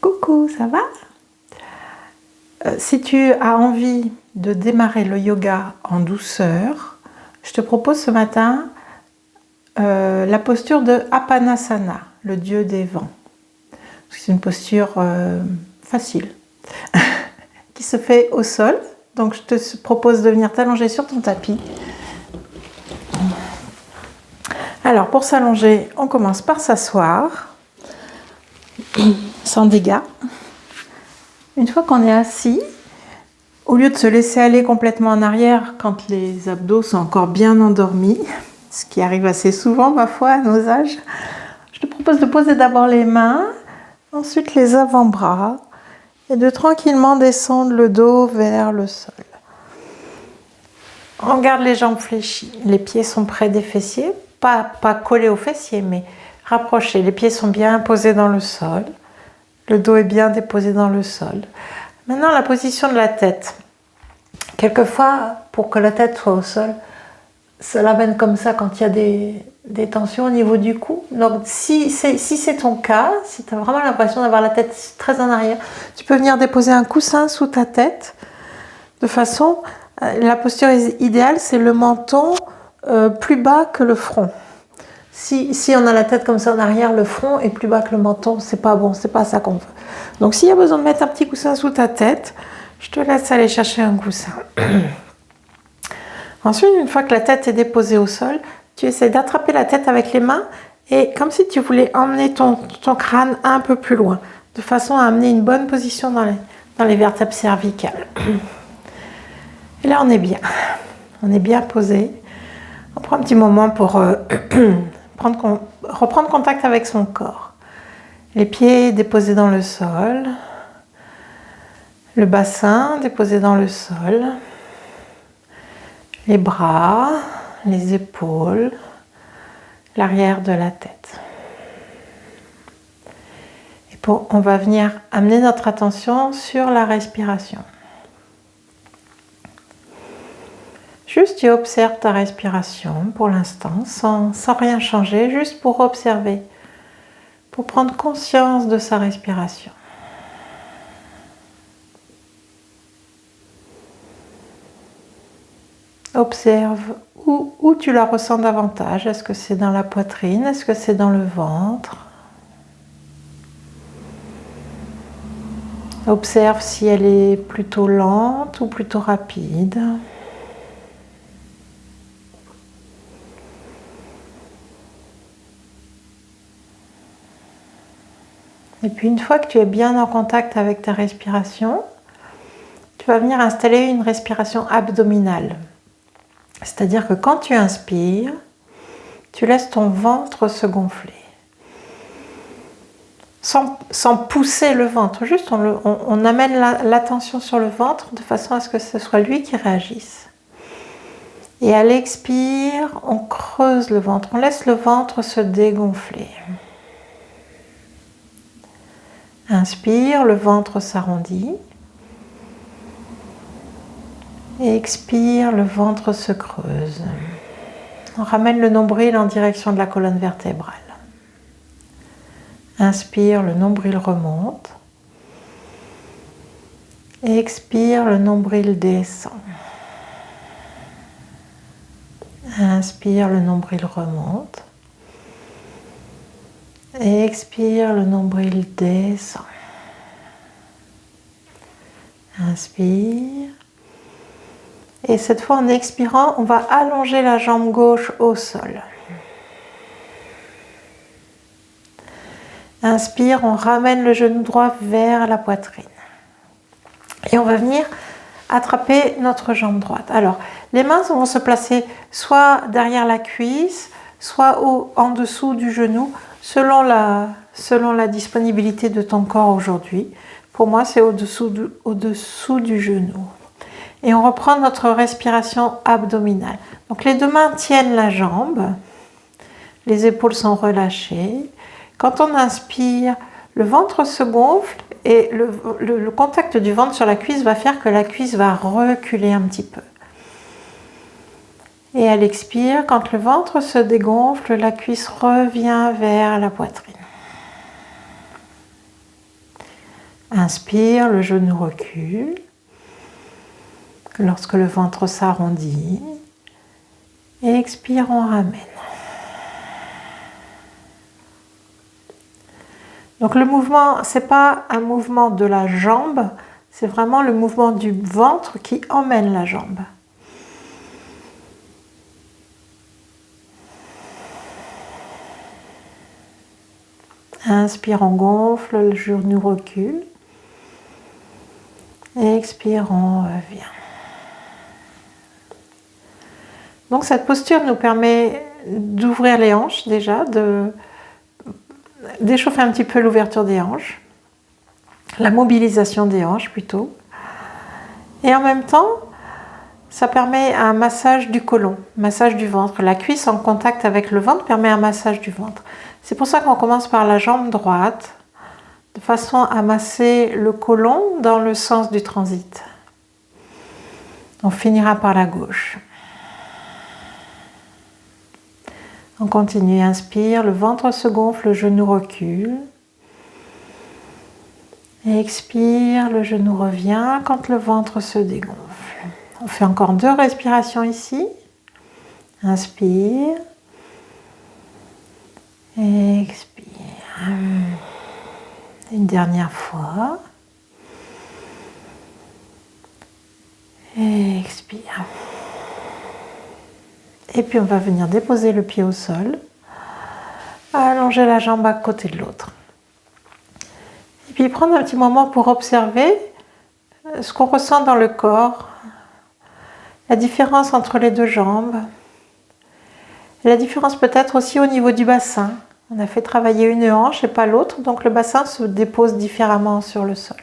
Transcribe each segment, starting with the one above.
Coucou, ça va? Si tu as envie de démarrer le yoga en douceur, je te propose ce matin la posture de Apanasana, le dieu des vents. C'est une posture facile qui se fait au sol. Donc je te propose de venir t'allonger sur ton tapis. Alors pour s'allonger, on commence par s'asseoir sans dégâts. Une fois qu'on est assis, au lieu de se laisser aller complètement en arrière quand les abdos sont encore bien endormis, ce qui arrive assez souvent ma foi à nos âges, je te propose de poser d'abord les mains, ensuite les avant-bras et de tranquillement descendre le dos vers le sol. On garde les jambes fléchies, les pieds sont près des fessiers, pas collés aux fessiers mais rapprochés, les pieds sont bien posés dans le sol. Le dos est bien déposé dans le sol. Maintenant, la position de la tête. Quelquefois, pour que la tête soit au sol, ça l'amène comme ça quand il y a des tensions au niveau du cou. Donc, si c'est ton cas, si tu as vraiment l'impression d'avoir la tête très en arrière, tu peux venir déposer un coussin sous ta tête. De façon, la posture idéale, c'est le menton plus bas que le front. Si on a la tête comme ça en arrière, le front est plus bas que le menton, c'est pas bon, c'est pas ça qu'on veut. Donc s'il y a besoin de mettre un petit coussin sous ta tête, je te laisse aller chercher un coussin. Ensuite, une fois que la tête est déposée au sol, tu essaies d'attraper la tête avec les mains et comme si tu voulais emmener ton crâne un peu plus loin, de façon à amener une bonne position dans les vertèbres cervicales. Et là, on est bien posé. On prend un petit moment pour reprendre contact avec son corps. Les pieds déposés dans le sol, le bassin déposé dans le sol, les bras, les épaules, l'arrière de la tête. Et on va venir amener notre attention sur la respiration. Juste tu observes ta respiration pour l'instant, sans rien changer, juste pour observer, pour prendre conscience de sa respiration. Observe où tu la ressens davantage. Est-ce que c'est dans la poitrine? Est-ce que c'est dans le ventre? Observe si elle est plutôt lente ou plutôt rapide. Et puis une fois que tu es bien en contact avec ta respiration, tu vas venir installer une respiration abdominale. C'est-à-dire que quand tu inspires, tu laisses ton ventre se gonfler. Sans pousser le ventre, juste on amène l'attention sur le ventre de façon à ce que ce soit lui qui réagisse. Et à l'expire, on creuse le ventre, on laisse le ventre se dégonfler. Inspire, le ventre s'arrondit. Et expire, le ventre se creuse. On ramène le nombril en direction de la colonne vertébrale. Inspire, le nombril remonte. Et expire, le nombril descend. Inspire, le nombril remonte. Et expire, le nombril descend. Inspire. Et cette fois, en expirant, on va allonger la jambe gauche au sol. Inspire, on ramène le genou droit vers la poitrine. Et on va venir attraper notre jambe droite. Alors, les mains vont se placer soit derrière la cuisse, soit en dessous du genou, selon la disponibilité de ton corps aujourd'hui. Pour moi, c'est au-dessous du genou. Et on reprend notre respiration abdominale. Donc les deux mains tiennent la jambe, les épaules sont relâchées. Quand on inspire, le ventre se gonfle et le contact du ventre sur la cuisse va faire que la cuisse va reculer un petit peu. Et à l'expire, quand le ventre se dégonfle, la cuisse revient vers la poitrine. Inspire, le genou recule. Lorsque le ventre s'arrondit. Et expire, on ramène. Donc le mouvement, ce n'est pas un mouvement de la jambe, c'est vraiment le mouvement du ventre qui emmène la jambe. Inspire, on gonfle, le genou recule. Expire, on revient. Donc cette posture nous permet d'ouvrir les hanches déjà, d'échauffer un petit peu l'ouverture des hanches, la mobilisation des hanches plutôt. Et en même temps, ça permet un massage du côlon, massage du ventre. La cuisse en contact avec le ventre permet un massage du ventre. C'est pour ça qu'on commence par la jambe droite, de façon à masser le côlon dans le sens du transit. On finira par la gauche. On continue, inspire, le ventre se gonfle, le genou recule. Expire, le genou revient quand le ventre se dégonfle. On fait encore 2 respirations ici. Inspire. Expire. Une dernière fois. Expire. Et puis on va venir déposer le pied au sol. Allonger la jambe à côté de l'autre. Et puis prendre un petit moment pour observer ce qu'on ressent dans le corps, la différence entre les 2 jambes, la différence peut-être aussi au niveau du bassin. On a fait travailler une hanche et pas l'autre, donc le bassin se dépose différemment sur le sol.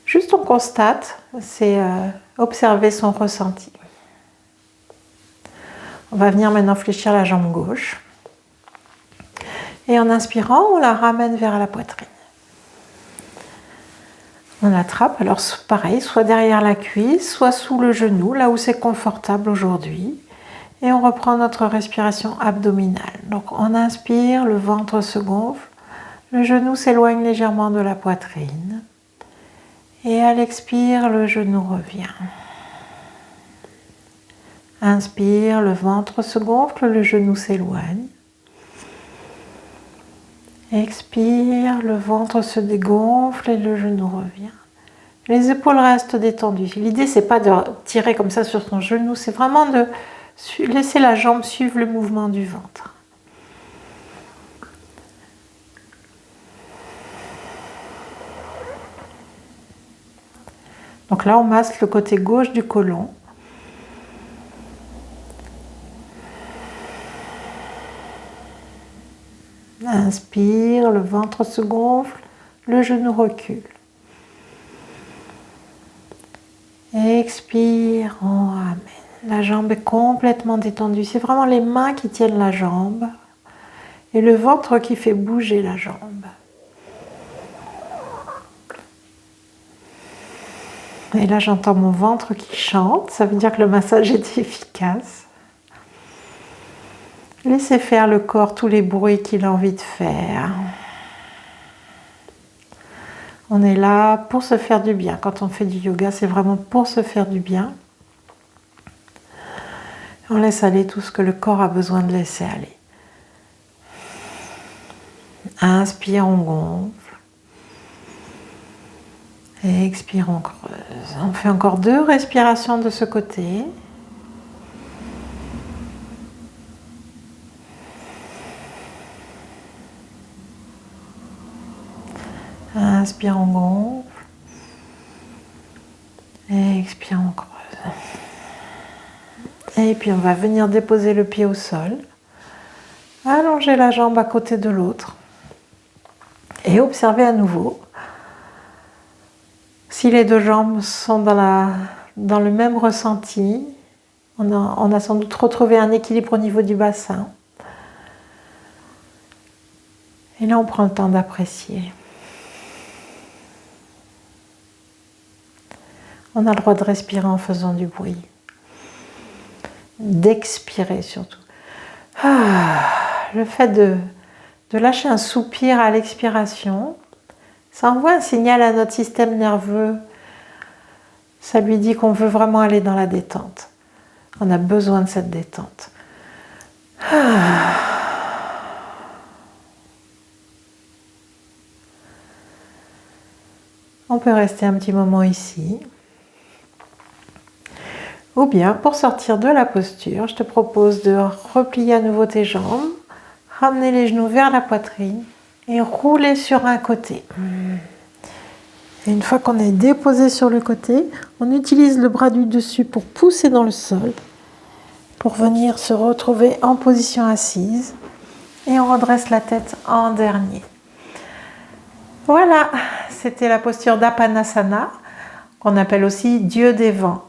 Juste on constate, c'est observer son ressenti. On va venir maintenant fléchir la jambe gauche. Et en inspirant, on la ramène vers la poitrine. On l'attrape, alors pareil, soit derrière la cuisse, soit sous le genou, là où c'est confortable aujourd'hui. Et on reprend notre respiration abdominale. Donc on inspire, le ventre se gonfle, le genou s'éloigne légèrement de la poitrine. Et à l'expire, le genou revient. Inspire, le ventre se gonfle, le genou s'éloigne. Expire, le ventre se dégonfle et le genou revient. Les épaules restent détendues. L'idée, c'est pas de tirer comme ça sur son genou, c'est vraiment de laisser la jambe suivre le mouvement du ventre. Donc là, on masse le côté gauche du côlon. Inspire, le ventre se gonfle, le genou recule. Expire, on ramène. La jambe est complètement détendue. C'est vraiment les mains qui tiennent la jambe et le ventre qui fait bouger la jambe. Et là, j'entends mon ventre qui chante. Ça veut dire que le massage est efficace. Laissez faire le corps tous les bruits qu'il a envie de faire. On est là pour se faire du bien. Quand on fait du yoga, c'est vraiment pour se faire du bien. On laisse aller tout ce que le corps a besoin de laisser aller. Inspire, on gonfle. Expire, on creuse. On fait encore 2 respirations de ce côté. Inspire, on gonfle. Expire, on creuse. Et puis on va venir déposer le pied au sol. Allonger la jambe à côté de l'autre. Et observer à nouveau si les 2 jambes sont dans le même ressenti. On a sans doute retrouvé un équilibre au niveau du bassin. Et là, on prend le temps d'apprécier. On a le droit de respirer en faisant du bruit. D'expirer surtout. Le fait de lâcher un soupir à l'expiration, Ça envoie un signal à notre système nerveux. Ça lui dit qu'on veut vraiment aller dans la détente. On a besoin de cette détente. On peut rester un petit moment ici. Ou bien, pour sortir de la posture, je te propose de replier à nouveau tes jambes, ramener les genoux vers la poitrine et rouler sur un côté. Et une fois qu'on est déposé sur le côté, on utilise le bras du dessus pour pousser dans le sol, pour venir se retrouver en position assise. Et on redresse la tête en dernier. Voilà, c'était la posture d'Apanasana, qu'on appelle aussi Dieu des vents.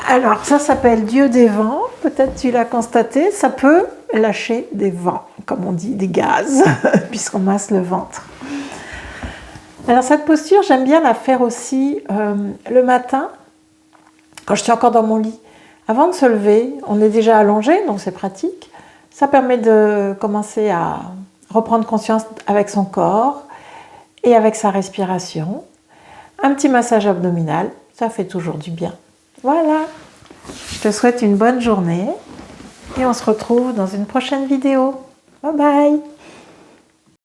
Alors ça s'appelle Dieu des vents, peut-être tu l'as constaté, ça peut lâcher des vents, comme on dit, des gaz, puisqu'on masse le ventre. Alors cette posture, j'aime bien la faire aussi le matin, quand je suis encore dans mon lit. Avant de se lever, on est déjà allongé, donc c'est pratique. Ça permet de commencer à reprendre conscience avec son corps et avec sa respiration. Un petit massage abdominal, ça fait toujours du bien. Voilà, je te souhaite une bonne journée et on se retrouve dans une prochaine vidéo. Bye bye!